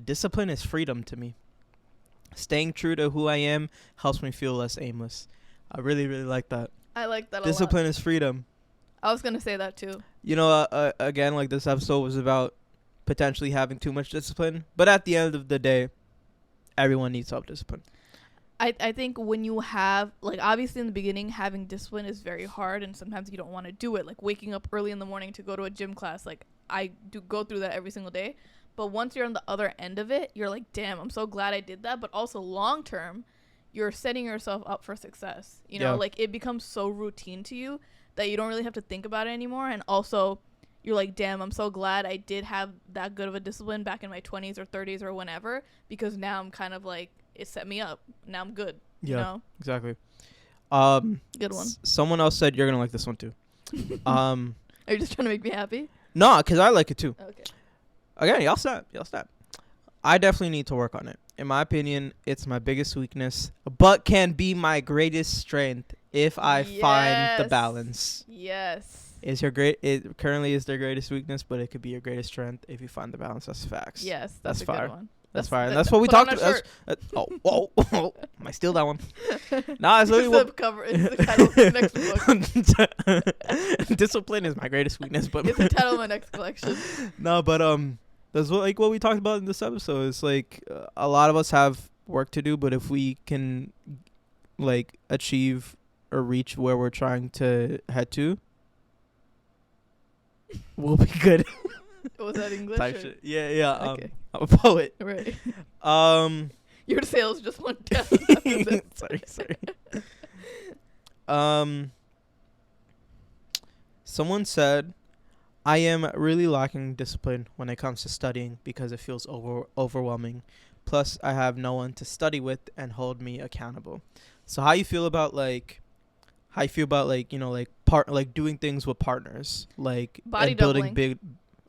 discipline is freedom to me. Staying true to who I am helps me feel less aimless. I really, really like that. I like that a lot. Discipline is freedom. I was going to say that too. You know, again, like this episode was about potentially having too much discipline. But at the end of the day, everyone needs self-discipline. I think when you have, like, obviously in the beginning, having discipline is very hard. And sometimes you don't want to do it. Like waking up early in the morning to go to a gym class. Like I do go through that every single day. But once you're on the other end of it, you're like, damn, I'm so glad I did that. But also long term, you're setting yourself up for success. You know, like it becomes so routine to you that you don't really have to think about it anymore. And also you're like, damn, I'm so glad I did have that good of a discipline back in my 20s or 30s or whenever, because now I'm kind of like, it set me up. Now I'm good. You know? Exactly. Good one. Someone else said you're going to like this one too. Are you just trying to make me happy? No, because I like it too. Okay. Again, y'all stop. I definitely need to work on it. In my opinion, it's my biggest weakness, but can be my greatest strength if I find the balance. Yes. It currently is their greatest weakness, but it could be your greatest strength if you find the balance. That's facts. Yes, that's a fire. good one. That's fire. And that's what we talked about. Might steal that one. Nah, it's literally what cover. It's the title of the next book. Discipline is my greatest weakness, but it's the title of my next collection. No, but that's what we talked about in this episode. It's like a lot of us have work to do, but if we can like achieve or reach where we're trying to head to, we'll be good. Was that English? Type shit. Yeah. Okay. I'm a poet. Right. Your sales just went down. Sorry. Someone said, I am really lacking discipline when it comes to studying because it feels overwhelming. Plus, I have no one to study with and hold me accountable. So how you feel about you know, like doing things with partners, like body building doubling. big.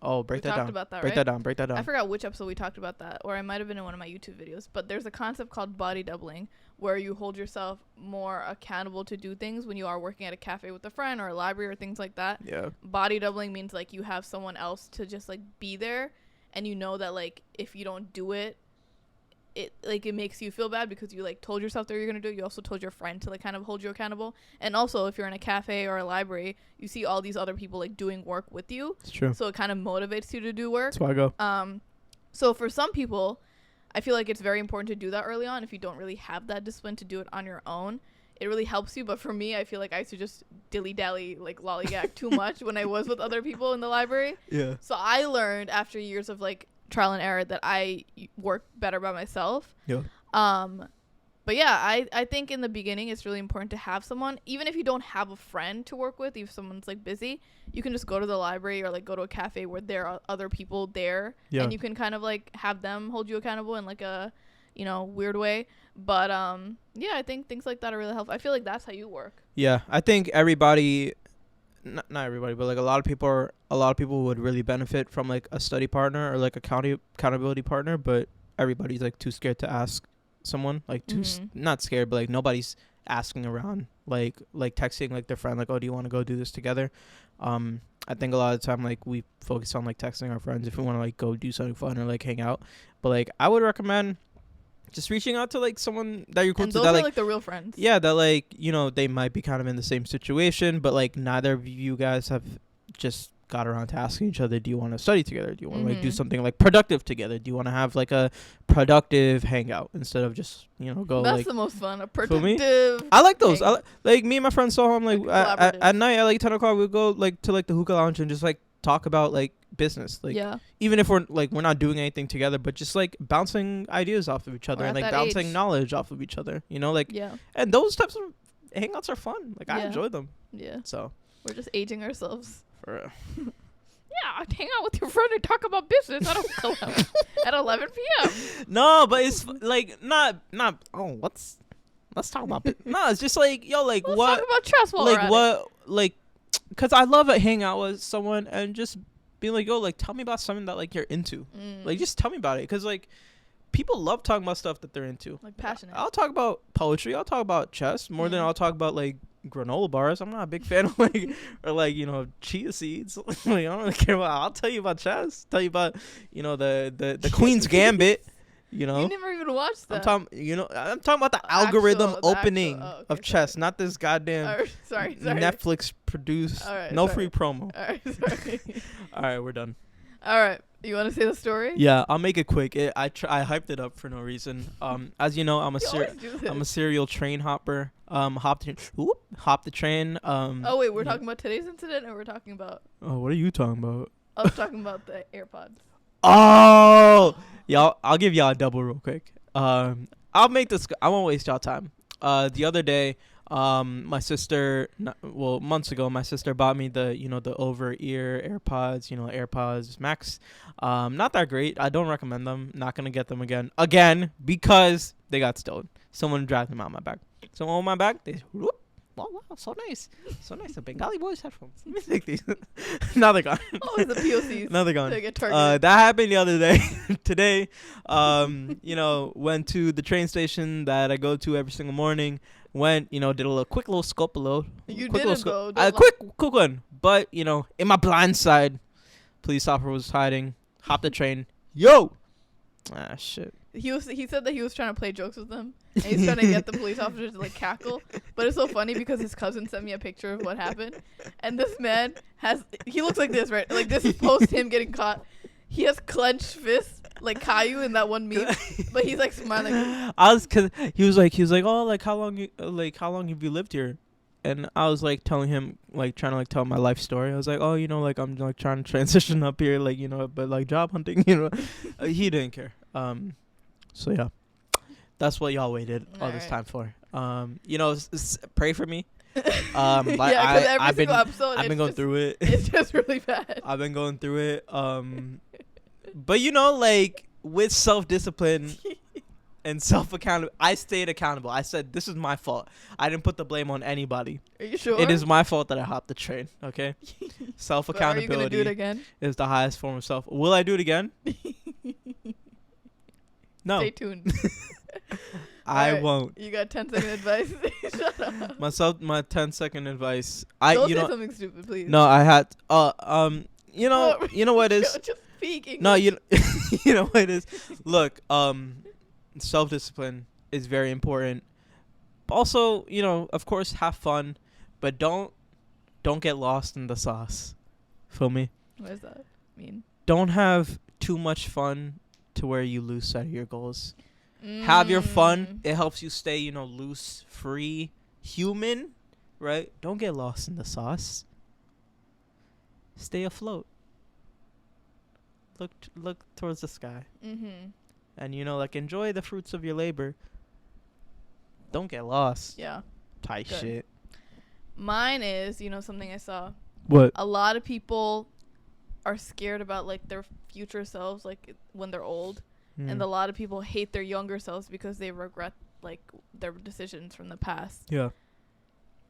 Oh, break that down. About that, break that down. I forgot which episode we talked about that, or I might have been in one of my YouTube videos. But there's a concept called body doubling, where you hold yourself more accountable to do things when you are working at a cafe with a friend or a library or things like that. Yeah. Body doubling means like you have someone else to just like be there, and you know that like if you don't do it, it makes you feel bad because you like told yourself that you're gonna do it. You also told your friend to like kind of hold you accountable. And also if you're in a cafe or a library, you see all these other people like doing work with you. It's true. So it kind of motivates you to do work. That's why I go. So for some people, I feel like it's very important to do that early on. If you don't really have that discipline to do it on your own, it really helps you. But for me, I feel like I used to just dilly-dally, like lollygag too much when I was with other people in the library. Yeah. So I learned after years of like trial and error that I work better by myself. Yeah. But yeah, I think in the beginning it's really important to have someone, even if you don't have a friend to work with, if someone's like busy, you can just go to the library or like go to a cafe where there are other people there, and you can kind of like have them hold you accountable in like a, you know, weird way. But yeah, I think things like that are really helpful. I feel like that's how you work. Yeah, I think everybody, not everybody, but like a lot of people would really benefit from like a study partner or like a accountability partner, but everybody's like too scared to ask someone, like not scared, but like nobody's asking around, like texting like their friend, like, oh, do you want to go do this together? I think a lot of the time like we focus on like texting our friends if we want to like go do something fun or like hang out, but like I would recommend just reaching out to like someone that you're cool and to. those That are like, like the real friends. yeah, that like, you know, they might be kind of in the same situation, but like neither of you guys have just got around to asking each other, do you want to study together? Do you want to like do something like productive together? Do you want to have like a productive hangout instead of just, you know, go That's like the most fun. A productive. I like those. Like me and my friends saw him like at night at like 10 o'clock. We'd go like to like the hookah lounge and just like talk about like business. Like even if we're not doing anything together, but just like bouncing ideas off of each other and like bouncing knowledge off of each other. You know, like and those types of hangouts are fun. Like I enjoy them. Yeah. So we're just aging ourselves. For real. Yeah, hang out with your friend and talk about business at 11 p.m. No, but it's like not. Oh, let's talk about it. No, it's just like like let's what? Talk about chess while like what? Like, cause I love a hangout with someone and just being like, yo, like tell me about something that like you're into. Like just tell me about it, cause like people love talking about stuff that they're into. Like passionate. I'll talk about poetry. I'll talk about chess more than I'll talk about like granola bars. I'm not a big fan of like or like, you know, chia seeds. Like I don't really care about. I'll tell you about chess. Tell you about, you know, the Queen's Gambit. You know, you never even watched that. I'm talking about the algorithm opening of chess, not this goddamn sorry. Netflix produced free promo. All right, sorry. All right, we're done. All right. You want to say the story? Yeah, I'll make it quick. I hyped it up for no reason. As you know, I'm a serial train hopper. Hop the train. Oh wait, we're talking about today's incident, or we're talking about? Oh, what are you talking about? I was talking about the AirPods. Oh, y'all! I'll give y'all a double real quick. I'll make this. I won't waste y'all time. The other day, my sister, months ago, my sister bought me the over ear AirPods, AirPods Max. Not that great. I don't recommend them. Not gonna get them again because they got stolen. Someone dragged them out my bag. Someone on my bag. They whoop. Wow, so nice. The Bengali boys headphones. Let me take these. Now they're gone. Always the POCs. Now they're gone. That happened the other day. Today, went to the train station that I go to every single morning. Went, did a quick little scope. You didn't go. A quick one. But, in my blind side, police officer was hiding. Hopped the train. Yo! Ah, shit. He said that he was trying to play jokes with them. And he's trying to get the police officers to cackle. But it's so funny because his cousin sent me a picture of what happened. And this man he looks like this, right? Like this is post him getting caught. He has clenched fists like Caillou in that one meme. But he's smiling. Cause he was like, oh, how long have you lived here? And I was telling him, trying to tell my life story. I was like, oh, I'm trying to transition up here, but job hunting, he didn't care. So yeah, that's what y'all waited all this time for. Pray for me. I've been going through it. It's just really bad. I've been going through it. But with self-discipline and self-accountability, I stayed accountable. I said, this is my fault. I didn't put the blame on anybody. Are you sure? It is my fault that I hopped the train, okay? Self-accountability. Are you going to do it again? Is the highest form of self. Will I do it again? No. Stay tuned. I won't. You got 10-second advice? Shut up. My 10-second advice. Don't say something stupid, please. No, I had. You know what it is? Just speak English. No, you know what it is. Look, self-discipline is very important. Also, of course, have fun, but don't get lost in the sauce. Feel me? What does that mean? Don't have too much fun to where you lose sight of your goals. Have your fun. It helps you stay, loose, free, human, right? Don't get lost in the sauce. Stay afloat. Look towards the sky. Mm-hmm. And, enjoy the fruits of your labor. Don't get lost. Yeah. Tight shit. Mine is, something I saw. What? A lot of people are scared about, their future selves, when they're old. And a lot of people hate their younger selves because they regret, their decisions from the past. Yeah.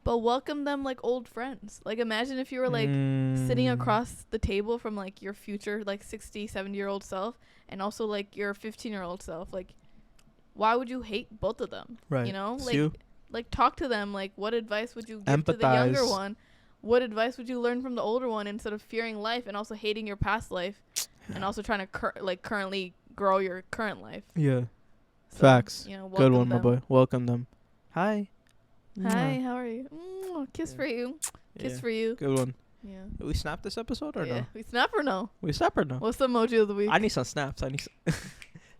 But welcome them like old friends. Imagine if you were, sitting across the table from, your future, 60, 70-year-old self and also, your 15-year-old self. Why would you hate both of them? Right. Talk to them. What advice would you give to the younger one? What advice would you learn from the older one instead of fearing life and also hating your past life and also trying to currently grow your current life? Yeah. Facts. You know, good one, them. my boy. Welcome them. Hi. Hi, how are you? Kiss for you. Kiss for you. Good one. Yeah. Did we snap this episode or no? We snap or no? We snap or no? What's the emoji of the week? I need some snaps.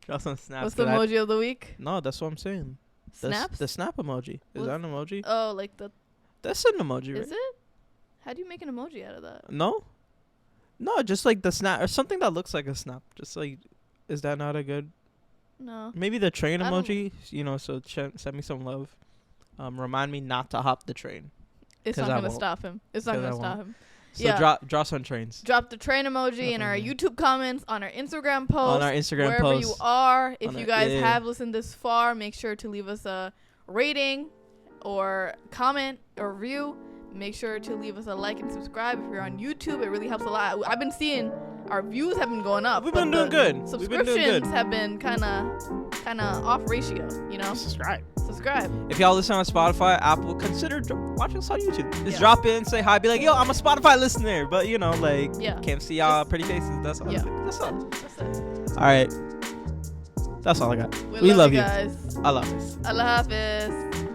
Draw some snaps. What's the emoji of the week? No, that's what I'm saying. Snaps? The snap emoji. Is that an emoji? Oh, like the... That's an emoji, right? Is it? How do you make an emoji out of that? No, just like the snap or something that looks like a snap. Just like, is that not a good? No. Maybe the train emoji. You know, so send me some love. Remind me not to hop the train. It's not gonna stop him. It's not gonna stop him. So yeah. Draw some trains. Drop the train emoji in our YouTube comments, on our Instagram post, wherever post, you are. If you guys have listened this far, make sure to leave us a rating or comment or review. Make sure to leave us a like and subscribe if you're on YouTube. It really helps a lot. I've been seeing our views have been going up. We've been doing good. Subscriptions have been kind of off ratio. You know. Subscribe. If y'all listen on Spotify, Apple, consider watching us on YouTube. Just drop in, say hi, be like, yo, I'm a Spotify listener, but you know, like, can't see y'all pretty faces. That's all. That's all. That's it. All right. That's all I got. We love you guys. I love this. Allah Hafiz.